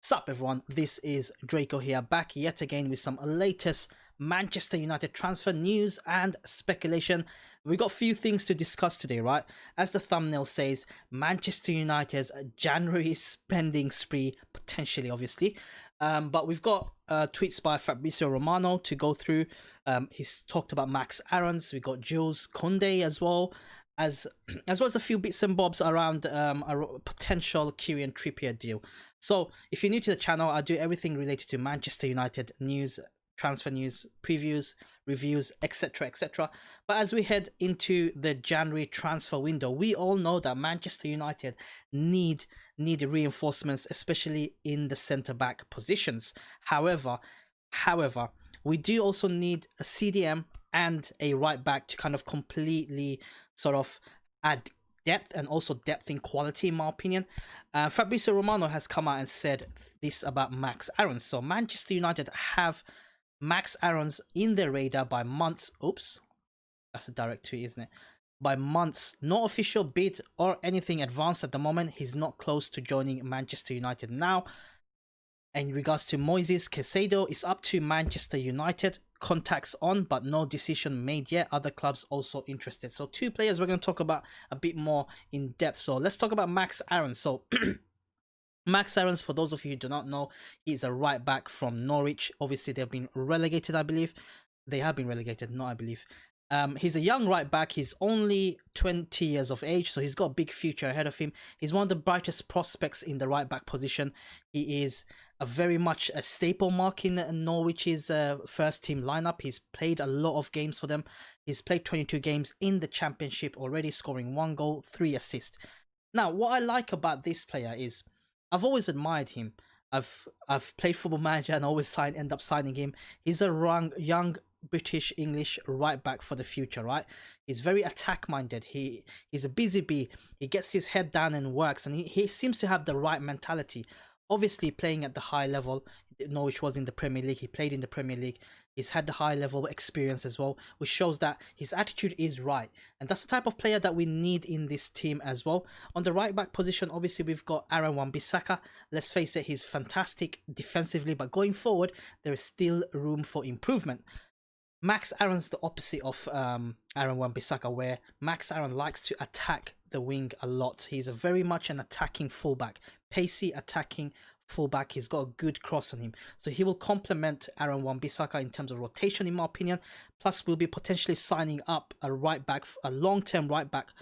Sup everyone, this is Draco here, back yet again with some latest Manchester United transfer news and speculation. We got a few things to discuss today, right? As the thumbnail says, Manchester United's January spending spree, potentially obviously. But we've got tweets by Fabrizio Romano to go through. He's talked about Max Aarons, we got Jules Kunde as well. As well as a few bits and bobs around a potential Kieran Trippier deal. So if you're new to the channel, I do everything related to Manchester United news, transfer news, previews, reviews, etc, etc. But as we head into the January transfer window, we all know that Manchester United need reinforcements, especially in the centre-back positions. However, we do also need a CDM and a right back to kind of completely sort of add depth, and also depth in quality, in my opinion. Fabrizio Romano has come out and said this about Max Aarons. So Manchester United have Max Aarons in their radar by months. Oops, that's a direct tweet, isn't it? By months. No official bid or anything advanced at the moment. He's not close to joining Manchester United now. And in regards to Moises Caicedo, it's up to Manchester United. Contacts on, but no decision made yet. Other clubs also interested. So two players we're going to talk about a bit more in depth. So let's talk about Max Aarons. So Max Aarons, for those of you who do not know, he's a right back from Norwich. Obviously, they've been relegated, I believe. They have been relegated, not I believe. He's a young right back. He's only 20 years of age, so he's got a big future ahead of him. He's one of the brightest prospects in the right back position. He is very much a staple mark in Norwich's first team lineup. He's played a lot of games for them. He's played 22 games in the championship already, scoring 1 goal, 3 assists. Now, what I like about this player is I've always admired him. I've played Football Manager and always end up signing him. He's a young British English right back for the future, right? He's very attack minded. He's a busy bee. He gets his head down and works, and he seems to have the right mentality. Obviously playing at the high level, Norwich was in the Premier League, he played in the Premier League, he's had the high level experience as well, which shows that his attitude is right, and that's the type of player that we need in this team as well. On the right back position, obviously we've got Aaron Wan-Bissaka. Let's face it, he's fantastic defensively, but going forward there is still room for improvement. Max Aaron's the opposite of Aaron Wan-Bissaka, where Max Aaron likes to attack the wing a lot. He's very much an attacking fullback, pacey attacking fullback. He's got a good cross on him, so he will complement Aaron Wan-Bissaka in terms of rotation, in my opinion. Plus, we'll be potentially signing up a right back, a long-term right back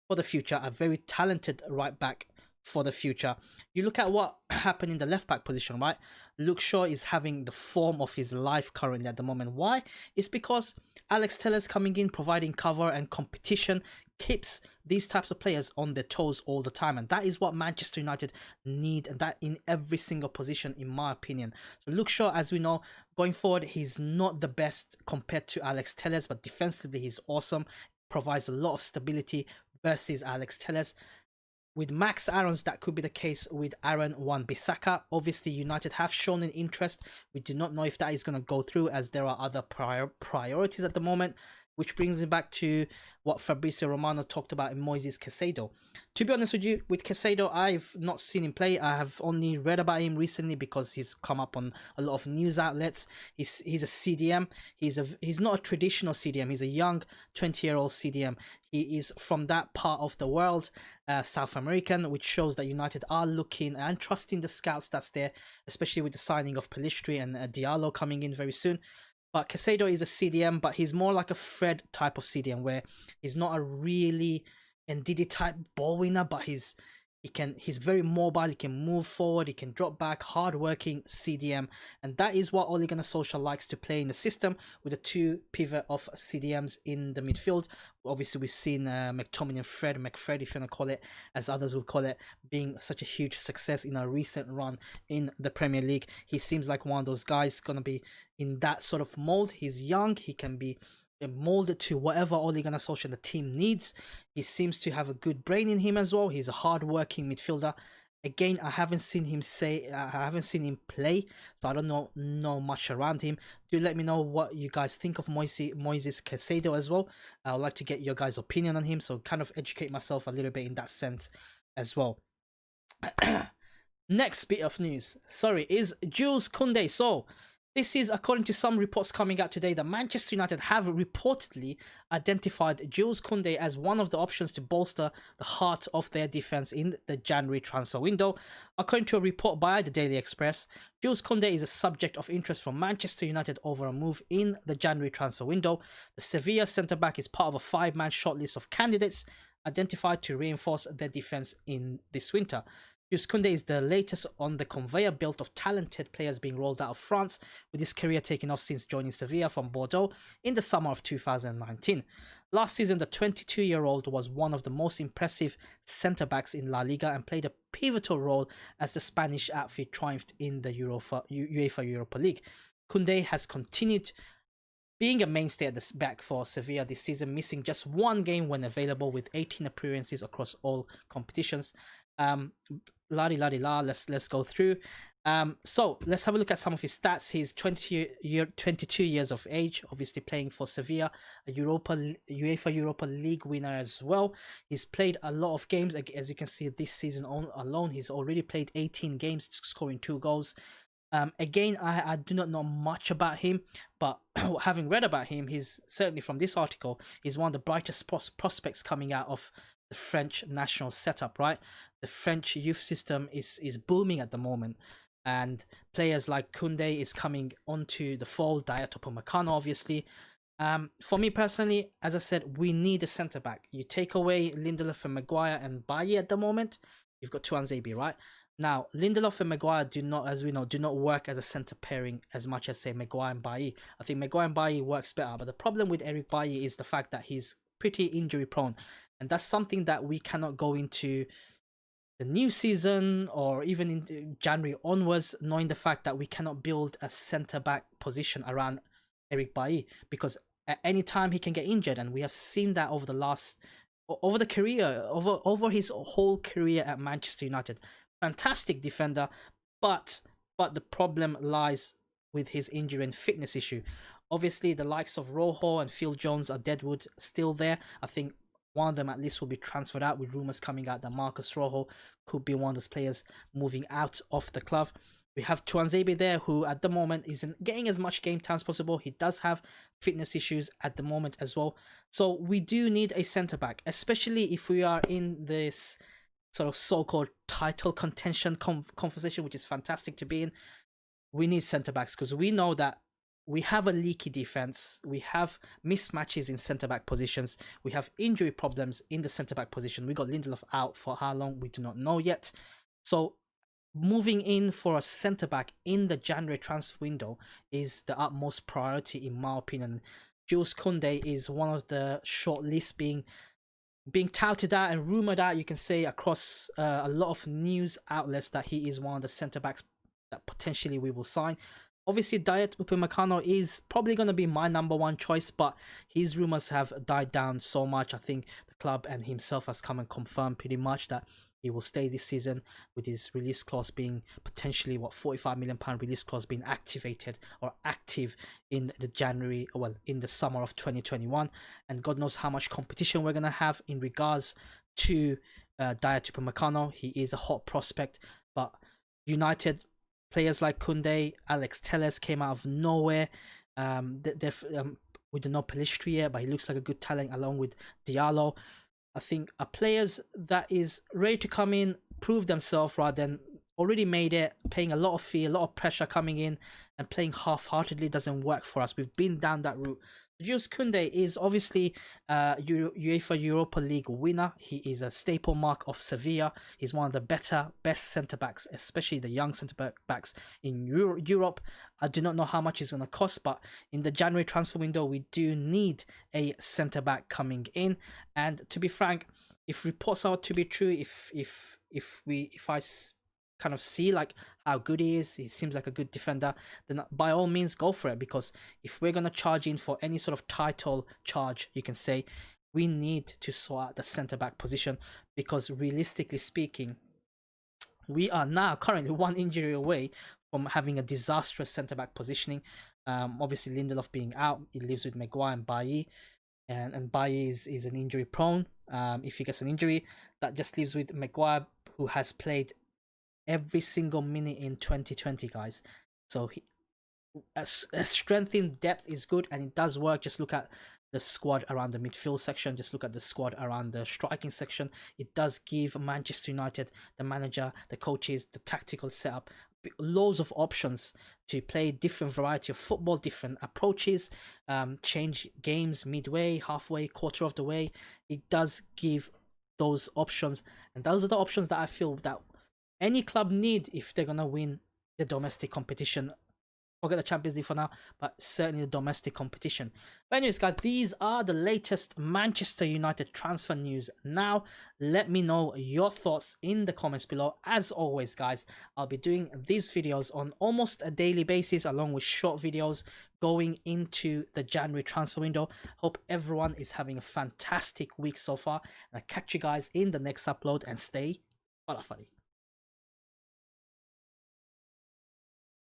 for the future, a very talented right back for the future. You look at what happened in the left back position, right? Luke Shaw is having the form of his life currently at the moment. Why? It's because Alex Telles coming in, providing cover and competition, keeps these types of players on their toes all the time, and that is what Manchester United need, and that in every single position, in my opinion. So Luke Shaw, as we know, going forward, he's not the best compared to Alex Telles, but defensively he's awesome, provides a lot of stability versus Alex Telles. With Max Aarons, that could be the case with Aaron Wan-Bissaka. Obviously, United have shown an interest. We do not know if that is going to go through, as there are other priorities at the moment. Which brings me back to what Fabrizio Romano talked about in Moises Caicedo. To be honest with you, with Caicedo, I've not seen him play. I have only read about him recently because he's come up on a lot of news outlets. He's a CDM. He's not a traditional CDM. He's a young 20-year-old CDM. He is from that part of the world, South American, which shows that United are looking and trusting the scouts that's there, especially with the signing of Pelistri and Diallo coming in very soon. But Caicedo is a CDM, but he's more like a Fred type of CDM, where he's not a really Ndidi type ball winner, but he's very mobile. He can move forward, he can drop back, hard-working CDM, and that is what Ole Gunnar Solskjaer likes to play in the system, with the two pivot of CDMs in the midfield. Obviously, we've seen McTominay and McFred, if you want to call it, as others will call it, being such a huge success in a recent run in the Premier League. He seems like one of those guys going to be in that sort of mold. He's young, he can be molded to whatever Ole Gunnar Solskjaer and the team needs. He seems to have a good brain in him as well. He's a hard-working midfielder. Again, I haven't seen him play, so I don't know much around him. Do let me know what you guys think of Moises Caicedo as well. I would like to get your guys' opinion on him, so kind of educate myself a little bit in that sense as well. Next bit of news, is Jules Kunde. So, this is according to some reports coming out today that Manchester United have reportedly identified Jules Kunde as one of the options to bolster the heart of their defense in the January transfer window. According to a report by the Daily Express, Jules Kunde is a subject of interest from Manchester United over a move in the January transfer window. The Sevilla centre-back is part of a 5-man shortlist of candidates identified to reinforce their defense in this winter. Jules Kunde is the latest on the conveyor belt of talented players being rolled out of France, with his career taking off since joining Sevilla from Bordeaux in the summer of 2019. Last season, the 22-year-old was one of the most impressive centre-backs in La Liga and played a pivotal role as the Spanish outfit triumphed in the UEFA Europa League. Kunde has continued being a mainstay at the back for Sevilla this season, missing just one game when available with 18 appearances across all competitions. Let's go through. So let's have a look at some of his stats. He's 22 years of age, obviously playing for Sevilla, a UEFA Europa League winner as well. He's played a lot of games, as you can see this season alone. He's already played 18 games, scoring 2 goals. Again, I do not know much about him, but having read about him, he's certainly, from this article, he's one of the brightest prospects coming out of the French national setup, right? The French youth system is booming at the moment, and players like Kounde is coming onto the fold, Dayot Upamecano, obviously. For me personally, as I said, we need a centre-back. You take away Lindelof and Maguire and Bailly at the moment, you've got Tuanzebe, right? Now, Lindelof and Maguire do not, as we know, do not work as a centre pairing as much as, say, Maguire and Bailly. I think Maguire and Bailly works better, but the problem with Eric Bailly is the fact that he's pretty injury prone, and that's something that we cannot go into the new season or even in January onwards knowing the fact that we cannot build a centre-back position around Eric Bailly, because at any time he can get injured, and we have seen that over his whole career at Manchester United. Fantastic defender, but the problem lies with his injury and fitness issue. Obviously, the likes of Rojo and Phil Jones are deadwood still there. I think one of them at least will be transferred out, with rumours coming out that Marcus Rojo could be one of those players moving out of the club. We have Tuanzebe there, who at the moment isn't getting as much game time as possible. He does have fitness issues at the moment as well. So we do need a centre-back, especially if we are in this sort of so-called title contention conversation, which is fantastic to be in. We need centre-backs because we know that we have a leaky defense, we have mismatches in centre-back positions, we have injury problems in the centre-back position. We got Lindelof out for how long, we do not know yet. So moving in for a centre-back in the January transfer window is the utmost priority, in my opinion. Jules Kunde is one of the short lists being touted out and rumoured out, you can say, across a lot of news outlets, that he is one of the centre-backs that potentially we will sign. Obviously, Dayot Upamecano is probably going to be my number one choice, but his rumours have died down so much. I think the club and himself has come and confirmed pretty much that he will stay this season, with his release clause being potentially, £45 million release clause being activated or active in the summer of 2021. And God knows how much competition we're going to have in regards to Dayot Upamecano. He is a hot prospect, but United players like Kounde, Alex Telles came out of nowhere. We don't know Pelistri yet, but he looks like a good talent along with Diallo. I think are players that is ready to come in, prove themselves, rather than already made it, paying a lot of fee, a lot of pressure coming in, and playing half-heartedly doesn't work for us. We've been down that route. Jules Kunde is obviously UEFA Europa League winner. He is a staple mark of Sevilla. He's one of the best centre-backs, especially the young centre-backs in Europe. I do not know how much it's going to cost, but in the January transfer window, we do need a centre-back coming in. And to be frank, if reports are to be true, if I kind of see like how good he seems like a good defender, then by all means go for it, because if we're going to charge in for any sort of title charge, you can say, we need to sort out the centre-back position, because realistically speaking, we are now currently one injury away from having a disastrous centre-back positioning. Obviously Lindelof being out, he lives with Maguire and Bailly, and Bailly is an injury prone. If he gets an injury, that just leaves with Maguire, who has played every single minute in 2020, guys. So a strength in depth is good, and it does work. Just look at the squad around the midfield section, just look at the squad around the striking section. It does give Manchester United, the manager, the coaches, the tactical setup, loads of options to play different variety of football, different approaches, change games midway, halfway, quarter of the way. It does give those options, and those are the options that I feel that any club need if they're gonna win the domestic competition. Forget the Champions League for now, but certainly the domestic competition. But anyways, guys, these are the latest Manchester United transfer news. Now, let me know your thoughts in the comments below. As always, guys, I'll be doing these videos on almost a daily basis, along with short videos going into the January transfer window. Hope everyone is having a fantastic week so far. And I'll catch you guys in the next upload, and stay falafari.